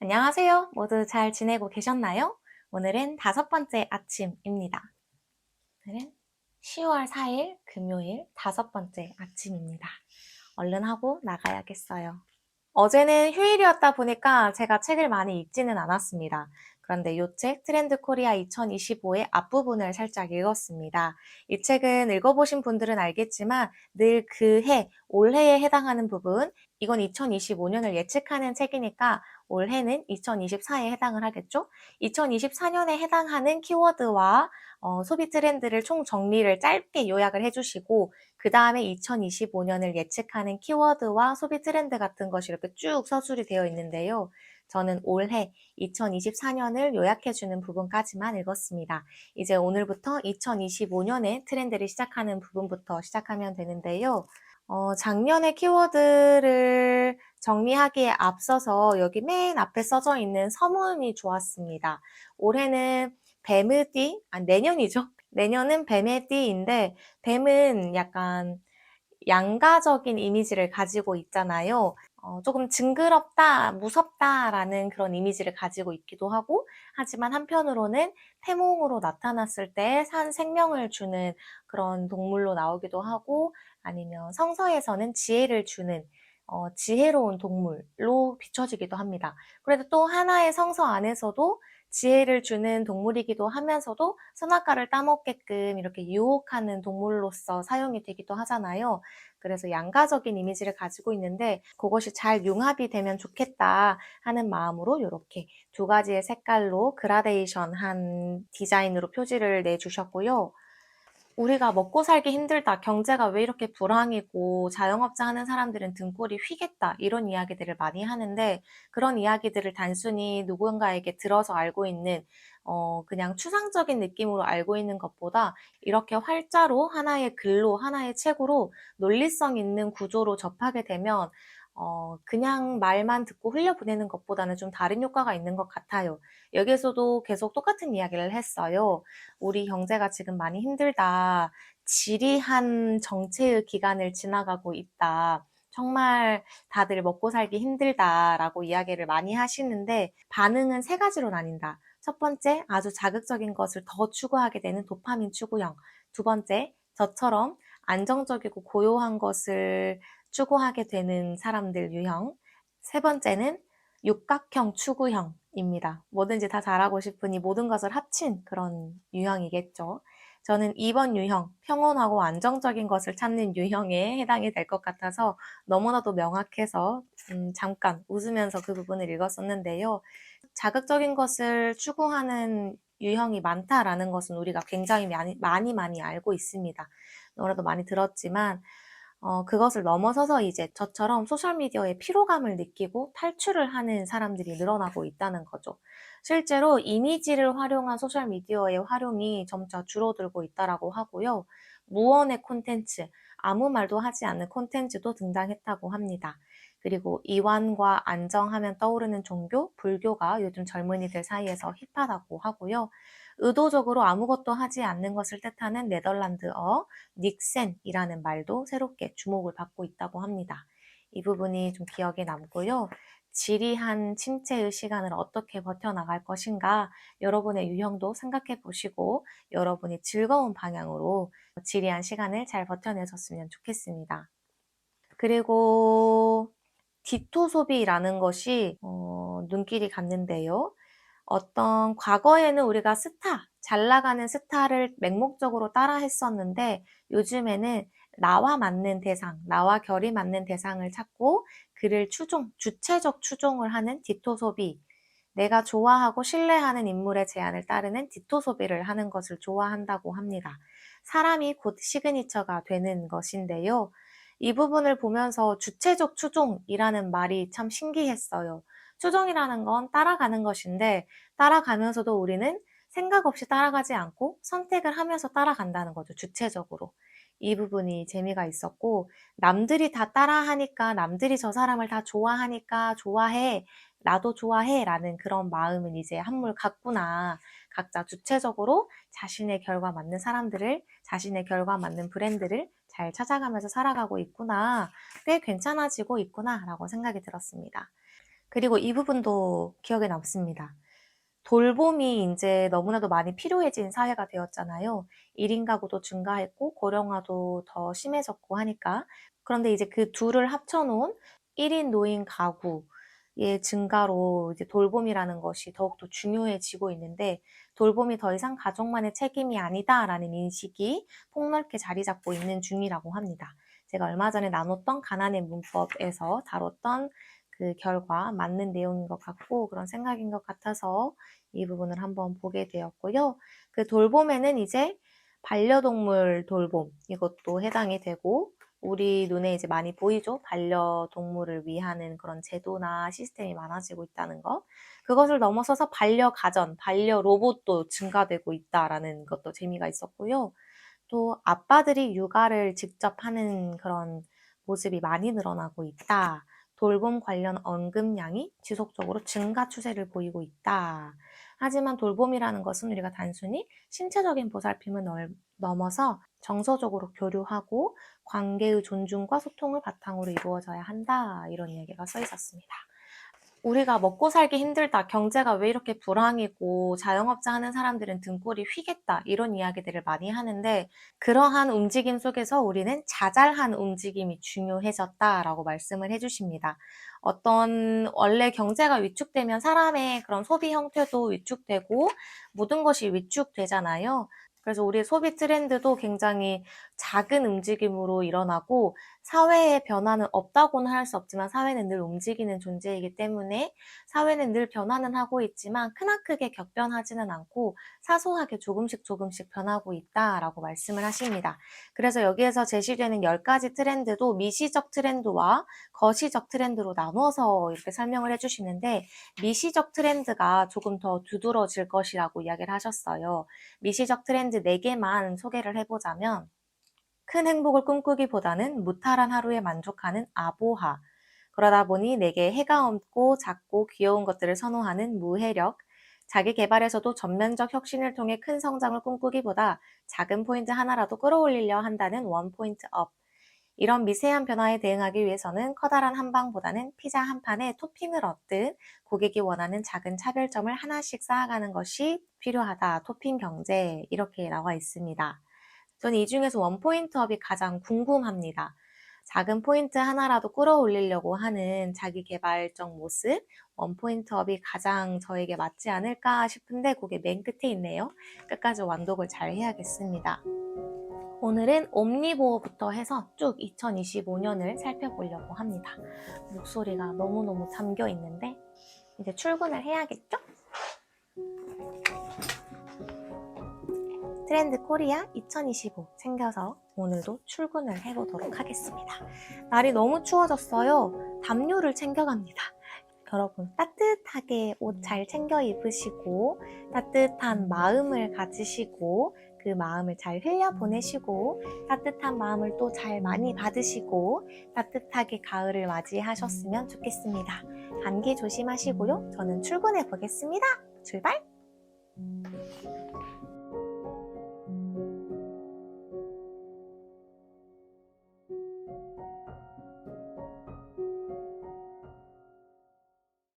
안녕하세요. 모두 잘 지내고 계셨나요? 오늘은 5번째 아침입니다. 오늘은 10월 4일 금요일 5번째 아침입니다. 얼른 하고 나가야겠어요. 어제는 휴일이었다 보니까 제가 책을 많이 읽지는 않았습니다. 그런데 이 책 트렌드 코리아 2025의 앞부분을 살짝 읽었습니다. 이 책은 읽어보신 분들은 알겠지만 늘 올해에 해당하는 부분, 이건 2025년을 예측하는 책이니까 올해는 2024에 해당을 하겠죠? 2024년에 해당하는 키워드와 소비 트렌드를 총 정리를 짧게 요약을 해주시고 그 다음에 2025년을 예측하는 키워드와 소비 트렌드 같은 것이 이렇게 쭉 서술이 되어 있는데요. 저는 올해 2024년을 요약해주는 부분까지만 읽었습니다. 이제 오늘부터 2025년의 트렌드를 시작하는 부분부터 시작하면 되는데요. 작년의 키워드를 정리하기에 앞서서 여기 맨 앞에 써져 있는 서문이 좋았습니다. 올해는 내년이죠. 내년은 뱀의 띠인데 뱀은 약간 양가적인 이미지를 가지고 있잖아요. 조금 징그럽다, 무섭다라는 그런 이미지를 가지고 있기도 하고, 하지만 한편으로는 태몽으로 나타났을 때 산 생명을 주는 그런 동물로 나오기도 하고, 아니면 성서에서는 지혜를 주는 지혜로운 동물로 비춰지기도 합니다. 그래도 또 하나의 성서 안에서도 지혜를 주는 동물이기도 하면서도 선악과를 따먹게끔 이렇게 유혹하는 동물로서 사용이 되기도 하잖아요. 그래서 양가적인 이미지를 가지고 있는데 그것이 잘 융합이 되면 좋겠다 하는 마음으로 이렇게 두 가지의 색깔로 그라데이션한 디자인으로 표지를 내주셨고요. 우리가 먹고 살기 힘들다, 경제가 왜 이렇게 불황이고 자영업자 하는 사람들은 등골이 휘겠다 이런 이야기들을 많이 하는데 그런 이야기들을 단순히 누군가에게 들어서 알고 있는 그냥 추상적인 느낌으로 알고 있는 것보다 이렇게 활자로 하나의 글로 하나의 책으로 논리성 있는 구조로 접하게 되면 그냥 말만 듣고 흘려보내는 것보다는 좀 다른 효과가 있는 것 같아요. 여기에서도 계속 똑같은 이야기를 했어요. 우리 경제가 지금 많이 힘들다. 지리한 정체의 기간을 지나가고 있다. 정말 다들 먹고 살기 힘들다라고 이야기를 많이 하시는데 반응은 세 가지로 나뉜다. 첫 번째, 아주 자극적인 것을 더 추구하게 되는 도파민 추구형. 두 번째, 저처럼 안정적이고 고요한 것을 추구하게 되는 사람들 유형. 세 번째는 육각형 추구형입니다. 뭐든지 다 잘하고 싶으니 모든 것을 합친 그런 유형이겠죠. 저는 2번 유형, 평온하고 안정적인 것을 찾는 유형에 해당이 될 것 같아서 너무나도 명확해서 잠깐 웃으면서 그 부분을 읽었었는데요. 자극적인 것을 추구하는 유형이 많다라는 것은 우리가 굉장히 많이 알고 있습니다. 너무나도 많이 들었지만 그것을 넘어서서 이제 저처럼 소셜미디어에 피로감을 느끼고 탈출을 하는 사람들이 늘어나고 있다는 거죠. 실제로 이미지를 활용한 소셜미디어의 활용이 점차 줄어들고 있다라고 하고요. 무언의 콘텐츠, 아무 말도 하지 않는 콘텐츠도 등장했다고 합니다. 그리고 이완과 안정하면 떠오르는 종교, 불교가 요즘 젊은이들 사이에서 힙하다고 하고요. 의도적으로 아무것도 하지 않는 것을 뜻하는 네덜란드어 닉센이라는 말도 새롭게 주목을 받고 있다고 합니다. 이 부분이 좀 기억에 남고요. 지리한 침체의 시간을 어떻게 버텨나갈 것인가 여러분의 유형도 생각해 보시고 여러분이 즐거운 방향으로 지리한 시간을 잘 버텨내셨으면 좋겠습니다. 그리고 디토 소비라는 것이 눈길이 갔는데요. 어떤 과거에는 우리가 잘 나가는 스타를 맹목적으로 따라 했었는데 요즘에는 나와 맞는 대상, 나와 결이 맞는 대상을 찾고 그를 주체적 추종을 하는 디토 소비, 내가 좋아하고 신뢰하는 인물의 제안을 따르는 디토 소비를 하는 것을 좋아한다고 합니다. 사람이 곧 시그니처가 되는 것인데요. 이 부분을 보면서 주체적 추종이라는 말이 참 신기했어요. 추종이라는 건 따라가는 것인데 따라가면서도 우리는 생각 없이 따라가지 않고 선택을 하면서 따라간다는 거죠. 주체적으로. 이 부분이 재미가 있었고 남들이 다 따라하니까 남들이 저 사람을 다 좋아하니까 좋아해. 나도 좋아해 라는 그런 마음은 이제 한물 같구나. 각자 주체적으로 자신의 결과 맞는 사람들을, 자신의 결과 맞는 브랜드를 잘 찾아가면서 살아가고 있구나. 꽤 괜찮아지고 있구나 라고 생각이 들었습니다. 그리고 이 부분도 기억에 남습니다. 돌봄이 이제 너무나도 많이 필요해진 사회가 되었잖아요. 1인 가구도 증가했고 고령화도 더 심해졌고 하니까. 그런데 이제 그 둘을 합쳐놓은 1인 노인 가구의 증가로 이제 돌봄이라는 것이 더욱더 중요해지고 있는데, 돌봄이 더 이상 가족만의 책임이 아니다라는 인식이 폭넓게 자리 잡고 있는 중이라고 합니다. 제가 얼마 전에 나눴던 가난의 문법에서 다뤘던 그 결과 맞는 내용인 것 같고 그런 생각인 것 같아서 이 부분을 한번 보게 되었고요. 그 돌봄에는 이제 반려동물 돌봄, 이것도 해당이 되고, 우리 눈에 이제 많이 보이죠? 반려동물을 위하는 그런 제도나 시스템이 많아지고 있다는 것. 그것을 넘어서서 반려가전, 반려로봇도 증가되고 있다라는 것도 재미가 있었고요. 또 아빠들이 육아를 직접 하는 그런 모습이 많이 늘어나고 있다. 돌봄 관련 언급량이 지속적으로 증가 추세를 보이고 있다. 하지만 돌봄이라는 것은 우리가 단순히 신체적인 보살핌을 넘어서 정서적으로 교류하고 관계의 존중과 소통을 바탕으로 이루어져야 한다. 이런 이야기가 써 있었습니다. 우리가 먹고 살기 힘들다, 경제가 왜 이렇게 불황이고 자영업자 하는 사람들은 등골이 휘겠다, 이런 이야기들을 많이 하는데, 그러한 움직임 속에서 우리는 자잘한 움직임이 중요해졌다라고 말씀을 해주십니다. 원래 경제가 위축되면 사람의 그런 소비 형태도 위축되고 모든 것이 위축되잖아요. 그래서 우리의 소비 트렌드도 굉장히 작은 움직임으로 일어나고, 사회의 변화는 없다고는 할 수 없지만 사회는 늘 움직이는 존재이기 때문에 사회는 늘 변화는 하고 있지만 크나크게 격변하지는 않고 사소하게 조금씩 변하고 있다라고 말씀을 하십니다. 그래서 여기에서 제시되는 10가지 트렌드도 미시적 트렌드와 거시적 트렌드로 나누어서 이렇게 설명을 해주시는데, 미시적 트렌드가 조금 더 두드러질 것이라고 이야기를 하셨어요. 미시적 트렌드 4개만 소개를 해보자면, 큰 행복을 꿈꾸기보다는 무탈한 하루에 만족하는 아보하, 그러다 보니 내게 해가 없고 작고 귀여운 것들을 선호하는 무해력, 자기 개발에서도 전면적 혁신을 통해 큰 성장을 꿈꾸기보다 작은 포인트 하나라도 끌어올리려 한다는 원 포인트 업. 이런 미세한 변화에 대응하기 위해서는 커다란 한 방보다는 피자 한 판에 토핑을 얻듯 고객이 원하는 작은 차별점을 하나씩 쌓아가는 것이 필요하다. 토핑 경제, 이렇게 나와 있습니다. 저는 이 중에서 원포인트업이 가장 궁금합니다. 작은 포인트 하나라도 끌어올리려고 하는 자기 개발적 모습, 원포인트업이 가장 저에게 맞지 않을까 싶은데 그게 맨 끝에 있네요. 끝까지 완독을 잘 해야겠습니다. 오늘은 옴니보어부터 해서 쭉 2025년을 살펴보려고 합니다. 목소리가 너무너무 잠겨 있는데 이제 출근을 해야겠죠? 트렌드 코리아 2025 챙겨서 오늘도 출근을 해보도록 하겠습니다. 날이 너무 추워졌어요. 담요를 챙겨갑니다. 여러분 따뜻하게 옷 잘 챙겨 입으시고 따뜻한 마음을 가지시고 그 마음을 잘 흘려보내시고 따뜻한 마음을 또 잘 많이 받으시고 따뜻하게 가을을 맞이하셨으면 좋겠습니다. 감기 조심하시고요. 저는 출근해 보겠습니다. 출발!